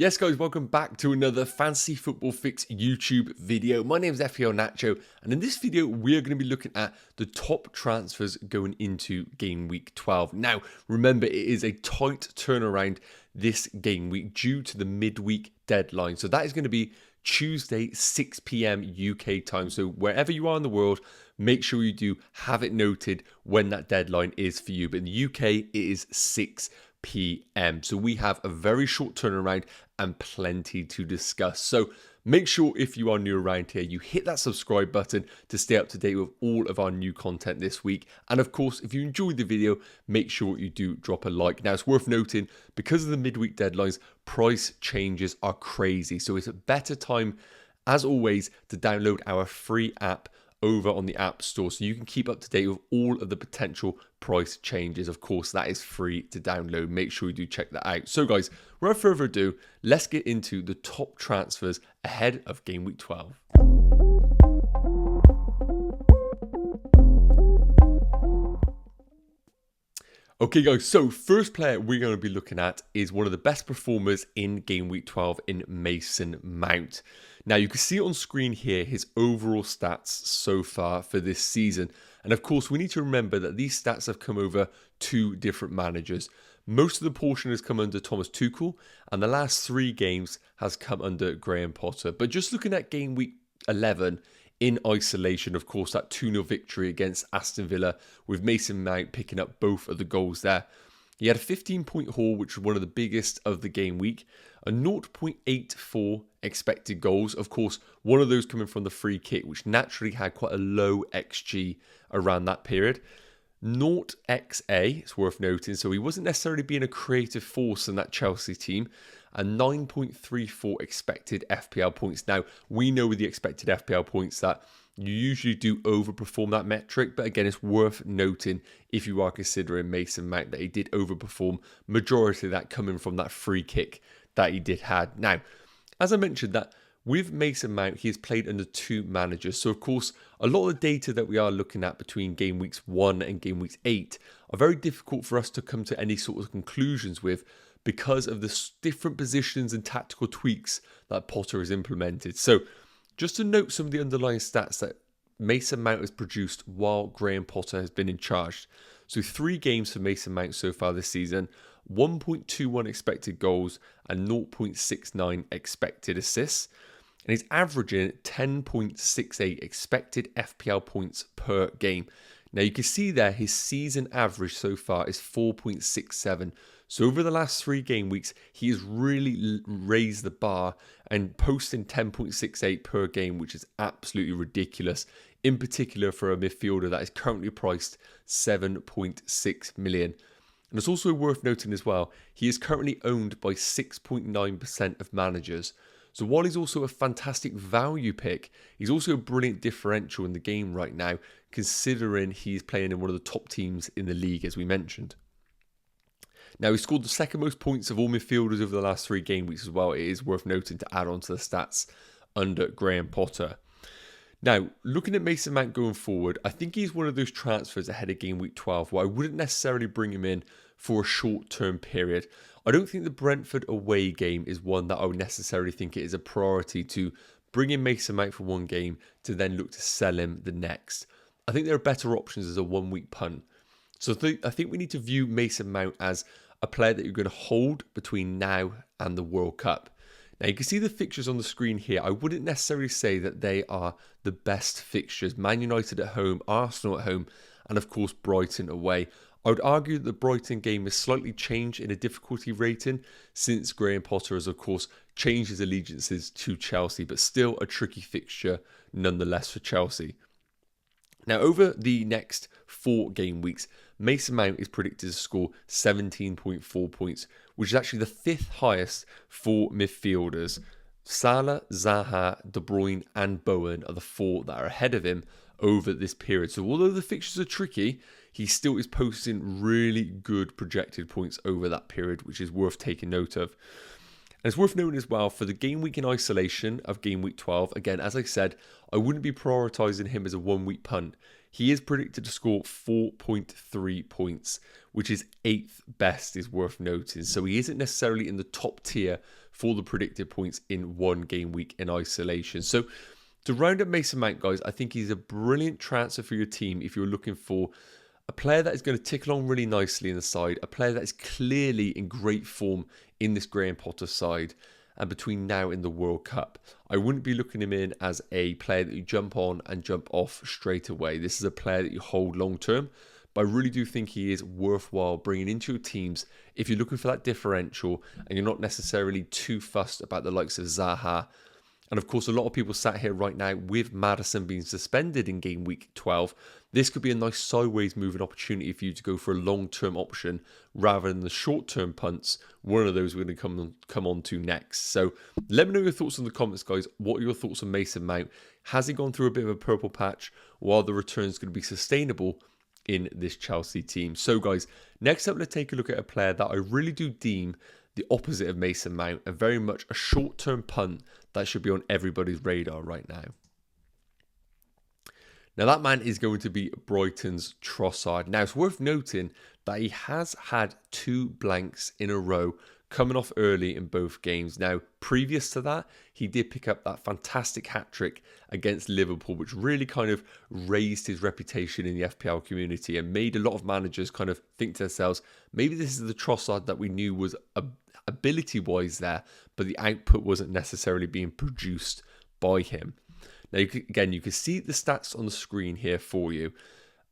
Yes guys, welcome back to another Fantasy Football Fix YouTube video. My name is FPL Nacho, and in this video we're going to be looking at the top transfers going into game week 12. Now, remember, it is a tight turnaround this game week due to the midweek deadline. So that is going to be Tuesday, 6 p.m. UK time. So wherever you are in the world, make sure you do have it noted when that deadline is for you. But in the UK, it is 6 p.m. So we have a very short turnaround and plenty to discuss. So make sure if you are new around here, you hit that subscribe button to stay up to date with all of our new content this week. And of course, if you enjoyed the video, make sure you do drop a like. Now, it's worth noting, because of the midweek deadlines, price changes are crazy. So it's a better time, as always, to download our free app over on the App Store so you can keep up to date with all of the potential price changes. Of course, that is free to download. Make sure you do check that out. So guys, without further ado, let's get into the top transfers ahead of game week 12. Okay guys, so first player we're going to be looking at is one of the best performers in game week 12 in Mason Mount. Now you can see on screen here his overall stats so far for this season. And of course we need to remember that these stats have come over two different managers. Most of the portion has come under Thomas Tuchel, and the last 3 games has come under Graham Potter. But just looking at game week 11, in isolation, of course, that 2-0 victory against Aston Villa with Mason Mount picking up both of the goals there. He had a 15-point haul, which was one of the biggest of the game week. A 0.84 expected goals. Of course, one of those coming from the free kick, which naturally had quite a low XG around that period. 0xA, it's worth noting, so he wasn't necessarily being a creative force in that Chelsea team. And 9.34 expected FPL points. Now, we know with the expected FPL points that you usually do overperform that metric, but again, it's worth noting if you are considering Mason Mount that he did overperform, majority of that coming from that free kick that he did have. Now, as I mentioned, that with Mason Mount, he has played under 2 managers. So, of course, a lot of the data that we are looking at between game weeks 1 and game weeks 8 are very difficult for us to come to any sort of conclusions with, because of the different positions and tactical tweaks that Potter has implemented. So just to note some of the underlying stats that Mason Mount has produced while Graham Potter has been in charge. So 3 games for Mason Mount so far this season, 1.21 expected goals and 0.69 expected assists. And he's averaging 10.68 expected FPL points per game. Now you can see there his season average so far is 4.67. So over the last 3 game weeks, he has really raised the bar and posting 10.68 per game, which is absolutely ridiculous. In particular for a midfielder that is currently priced 7.6 million. And it's also worth noting as well, he is currently owned by 6.9% of managers. So while he's also a fantastic value pick, he's also a brilliant differential in the game right now, considering he's playing in one of the top teams in the league, as we mentioned. Now, he scored the second most points of all midfielders over the last 3 game weeks as well. It is worth noting to add on to the stats under Graham Potter. Now, looking at Mason Mount going forward, I think he's one of those transfers ahead of game week 12 where I wouldn't necessarily bring him in for a short-term period. I don't think the Brentford away game is one that I would necessarily think it is a priority to bring in Mason Mount for 1 game to then look to sell him the next. I think there are better options as a 1-week punt. So I think we need to view Mason Mount as a player that you're going to hold between now and the World Cup. Now you can see the fixtures on the screen here. I wouldn't necessarily say that they are the best fixtures. Man United at home, Arsenal at home, and of course Brighton away. I would argue that the Brighton game has slightly changed in a difficulty rating since Graham Potter has of course changed his allegiances to Chelsea, but still a tricky fixture nonetheless for Chelsea. Now, over the next 4 game weeks, Mason Mount is predicted to score 17.4 points, which is actually the 5th highest for midfielders. Salah, Zaha, De Bruyne and Bowen are the 4 that are ahead of him over this period. So although the fixtures are tricky, he still is posting really good projected points over that period, which is worth taking note of. And it's worth noting as well, for the game week in isolation of game week 12, again, as I said, I wouldn't be prioritising him as a 1-week punt. He is predicted to score 4.3 points, which is 8th best, is worth noting. So he isn't necessarily in the top tier for the predicted points in one game week in isolation. So to round up Mason Mount, guys, I think he's a brilliant transfer for your team if you're looking for a player that is going to tick along really nicely in the side, a player that is clearly in great form in this Graham Potter side, and between now and the World Cup. I wouldn't be looking him in as a player that you jump on and jump off straight away. This is a player that you hold long term, but I really do think he is worthwhile bringing into your teams if you're looking for that differential and you're not necessarily too fussed about the likes of Zaha. And of course, a lot of people sat here right now with Maddison being suspended in game week 12. This could be a nice sideways moving opportunity for you to go for a long-term option rather than the short-term punts. One of those we're going to come on to next. So let me know your thoughts in the comments, guys. What are your thoughts on Mason Mount? Has he gone through a bit of a purple patch, or are the returns going to be sustainable in this Chelsea team? So guys, next up, let's take a look at a player that I really do deem the opposite of Mason Mount, and very much a short-term punt that should be on everybody's radar right now. Now that man is going to be Brighton's Trossard. Now it's worth noting that he has had 2 blanks in a row coming off early in both games. Now previous to that, he did pick up that fantastic hat-trick against Liverpool, which really kind of raised his reputation in the FPL community and made a lot of managers kind of think to themselves, maybe this is the Trossard that we knew was ability-wise there, but the output wasn't necessarily being produced by him. Now, again, you can see the stats on the screen here for you.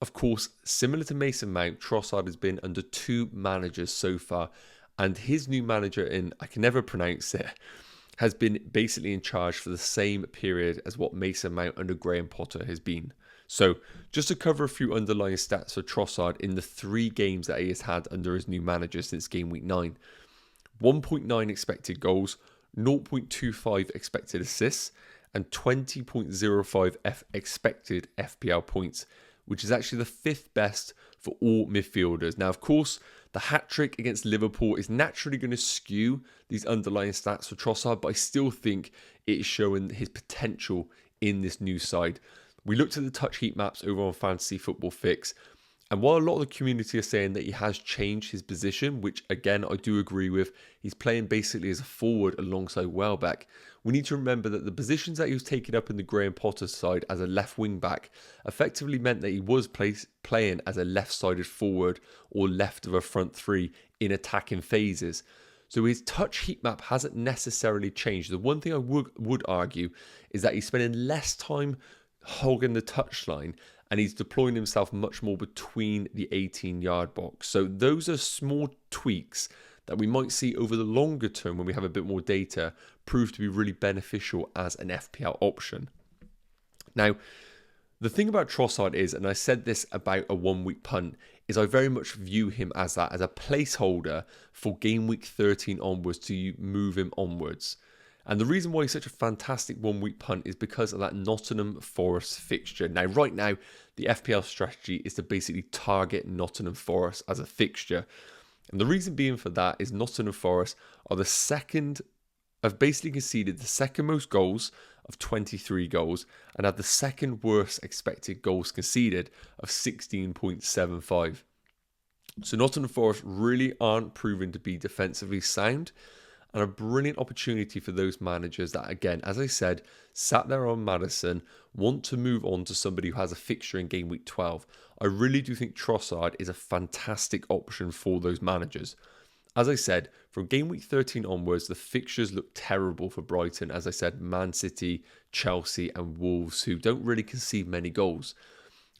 Of course, similar to Mason Mount, Trossard has been under 2 managers so far, and his new manager, I can never pronounce it, has been basically in charge for the same period as what Mason Mount under Graham Potter has been. So, just to cover a few underlying stats for Trossard in the 3 games that he has had under his new manager since game week 9. 1.9 expected goals, 0.25 expected assists, and 20.05 expected FPL points, which is actually the 5th best for all midfielders. Now, of course, the hat-trick against Liverpool is naturally going to skew these underlying stats for Trossard, but I still think it is showing his potential in this new side. We looked at the touch heat maps over on Fantasy Football Fix, and while a lot of the community are saying that he has changed his position, which again I do agree with, he's playing basically as a forward alongside Welbeck. We need to remember that the positions that he was taking up in the Graham Potter side as a left wing back effectively meant that he was playing as a left-sided forward or left of a front 3 in attacking phases. So his touch heat map hasn't necessarily changed. The one thing I would argue is that he's spending less time hogging the touchline, and he's deploying himself much more between the 18-yard box. So those are small tweaks that we might see over the longer term when we have a bit more data prove to be really beneficial as an FPL option. Now, the thing about Trossard is, and I said this about a 1-week punt, is I very much view him as that, as a placeholder for game week 13 onwards to move him onwards. And the reason why he's such a fantastic 1-week punt is because of that Nottingham Forest fixture. Now, right now, the FPL strategy is to basically target Nottingham Forest as a fixture. And the reason being for that is Nottingham Forest are the second, have basically conceded the second most goals of 23 goals and have the second worst expected goals conceded of 16.75. So Nottingham Forest really aren't proven to be defensively sound, and a brilliant opportunity for those managers that, again, as I said, sat there on Maddison, want to move on to somebody who has a fixture in game week 12. I really do think Trossard is a fantastic option for those managers. As I said, from game week 13 onwards, the fixtures look terrible for Brighton. As I said, Man City, Chelsea and Wolves, who don't really concede many goals.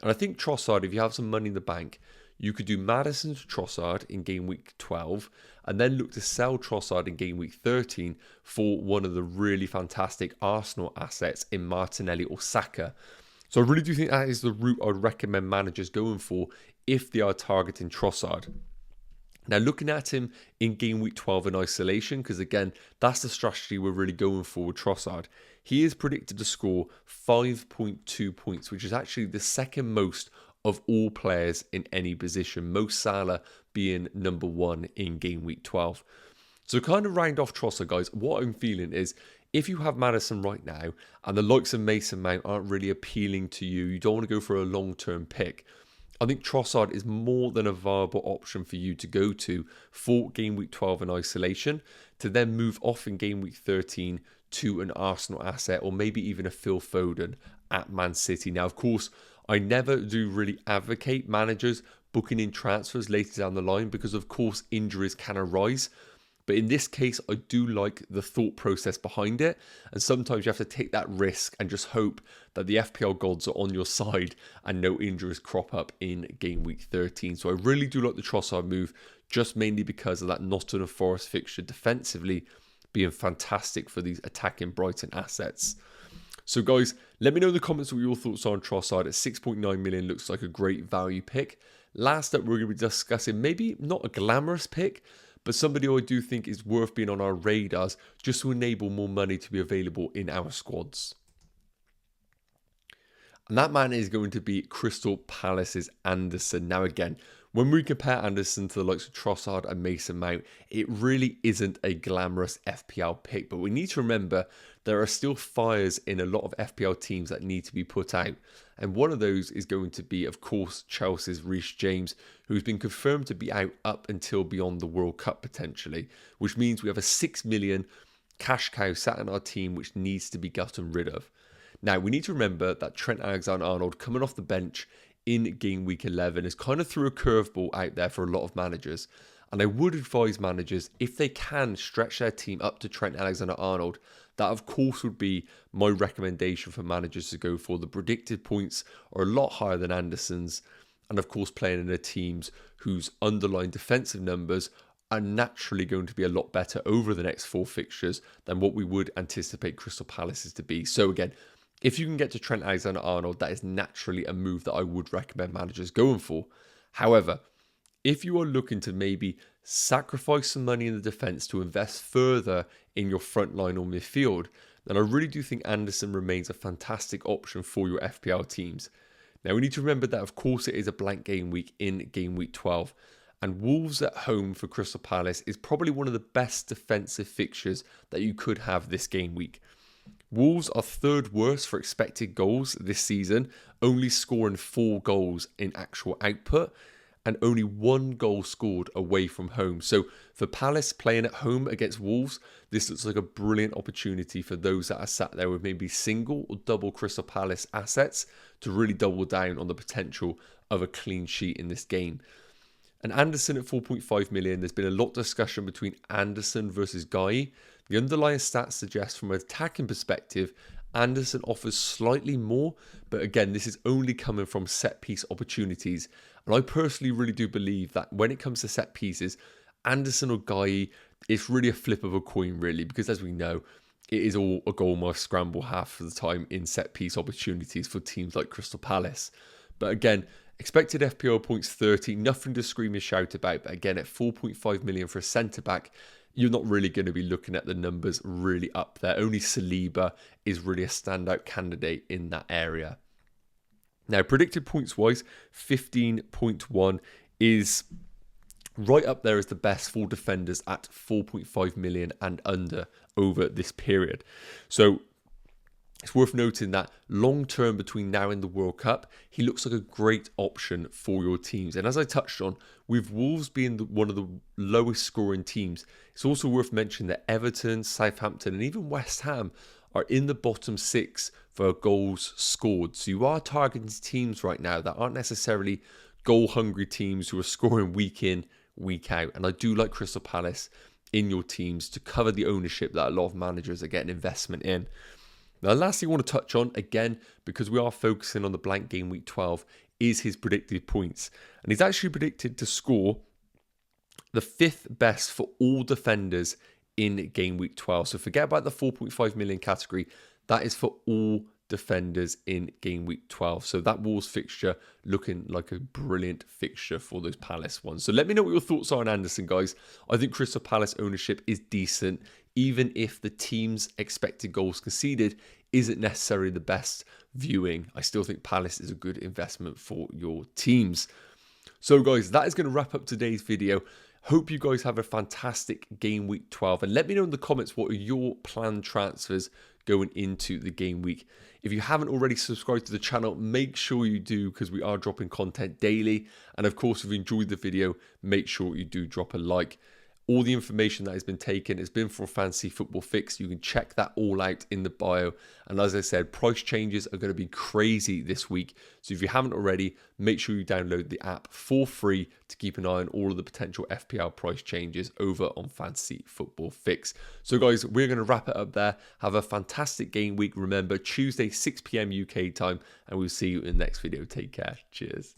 And I think Trossard, if you have some money in the bank, you could do Maddison to Trossard in game week 12 and then look to sell Trossard in game week 13 for one of the really fantastic Arsenal assets in Martinelli or Saka. So I really do think that is the route I'd recommend managers going for if they are targeting Trossard. Now, looking at him in game week 12 in isolation, because again, that's the strategy we're really going for with Trossard. He is predicted to score 5.2 points, which is actually the second most of all players in any position, Mo Salah being number 1 in game week 12. So kind of round off Trossard, guys, what I'm feeling is if you have Maddison right now and the likes of Mason Mount aren't really appealing to you, you don't want to go for a long-term pick, I think Trossard is more than a viable option for you to go to for game week 12 in isolation, to then move off in game week 13 to an Arsenal asset, or maybe even a Phil Foden at Man City. Now, of course, I never do really advocate managers booking in transfers later down the line because, of course, injuries can arise. But in this case, I do like the thought process behind it. And sometimes you have to take that risk and just hope that the FPL gods are on your side and no injuries crop up in game week 13. So I really do like the Trossard move, just mainly because of that Nottingham Forest fixture defensively being fantastic for these attacking Brighton assets. So guys, let me know in the comments what your thoughts are on Trossard. At 6.9 million, looks like a great value pick. Last up, we're going to be discussing maybe not a glamorous pick, but somebody who I do think is worth being on our radars just to enable more money to be available in our squads. And that man is going to be Crystal Palace's Anderson. Now again, when we compare Anderson to the likes of Trossard and Mason Mount, it really isn't a glamorous FPL pick. But we need to remember there are still fires in a lot of FPL teams that need to be put out. And one of those is going to be, of course, Chelsea's Reece James, who's been confirmed to be out up until beyond the World Cup potentially, which means we have a 6 million cash cow sat in our team which needs to be gotten rid of. Now, we need to remember that Trent Alexander-Arnold coming off the bench in game week 11 is kind of threw a curveball out there for a lot of managers. And I would advise managers, if they can stretch their team up to Trent Alexander-Arnold, that of course would be my recommendation for managers to go for. The predicted points are a lot higher than Anderson's. And of course, playing in a teams whose underlying defensive numbers are naturally going to be a lot better over the next 4 fixtures than what we would anticipate Crystal Palace's to be. So again, if you can get to Trent Alexander-Arnold, that is naturally a move that I would recommend managers going for. However, if you are looking to maybe sacrifice some money in the defence to invest further in your front line or midfield, then I really do think Anderson remains a fantastic option for your FPL teams. Now, we need to remember that, of course, it is a blank game week in game week 12. And Wolves at home for Crystal Palace is probably one of the best defensive fixtures that you could have this game week. Wolves are 3rd worst for expected goals this season, only scoring 4 goals in actual output and only 1 goal scored away from home. So for Palace playing at home against Wolves, this looks like a brilliant opportunity for those that are sat there with maybe single or double Crystal Palace assets to really double down on the potential of a clean sheet in this game. And Anderson at 4.5 million, there's been a lot of discussion between Anderson versus Guy. The underlying stats suggest from an attacking perspective, Anderson offers slightly more, but again, this is only coming from set piece opportunities. And I personally really do believe that when it comes to set pieces, Anderson or Guy, it's really a flip of a coin really, because as we know, it is all a goal must scramble half of the time in set piece opportunities for teams like Crystal Palace. But again, expected FPL points 30, nothing to scream and shout about. But again, at 4.5 million for a centre-back, you're not really going to be looking at the numbers really up there. Only Saliba is really a standout candidate in that area. Now, predicted points-wise, 15.1 is right up there as the best for defenders at 4.5 million and under over this period. So it's worth noting that long term between now and the World Cup, he looks like a great option for your teams. And as I touched on, with Wolves being one of the lowest scoring teams, it's also worth mentioning that Everton, Southampton and even West Ham are in the bottom 6 for goals scored. So you are targeting teams right now that aren't necessarily goal hungry teams who are scoring week in, week out. And I do like Crystal Palace in your teams to cover the ownership that a lot of managers are getting investment in. Now, the last thing I want to touch on, again, because we are focusing on the blank game week 12, is his predicted points. And he's actually predicted to score the 5th best for all defenders in game week 12. So forget about the 4.5 million category. That is for all defenders in game week 12. So that Wolves fixture looking like a brilliant fixture for those Palace ones. So let me know what your thoughts are on Anderson, guys. I think Crystal Palace ownership is decent, even if the team's expected goals conceded isn't necessarily the best viewing. I still think Palace is a good investment for your teams. So guys, that is going to wrap up today's video. Hope you guys have a fantastic game week 12. And let me know in the comments what are your planned transfers going into the game week. If you haven't already subscribed to the channel, make sure you do, because we are dropping content daily. And of course, if you enjoyed the video, make sure you do drop a like. All the information that has been taken has been for Fantasy Football Fix. You can check that all out in the bio. And as I said, price changes are going to be crazy this week. So if you haven't already, make sure you download the app for free to keep an eye on all of the potential FPL price changes over on Fantasy Football Fix. So guys, we're going to wrap it up there. Have a fantastic game week. Remember, Tuesday, 6 p.m. UK time. And we'll see you in the next video. Take care. Cheers.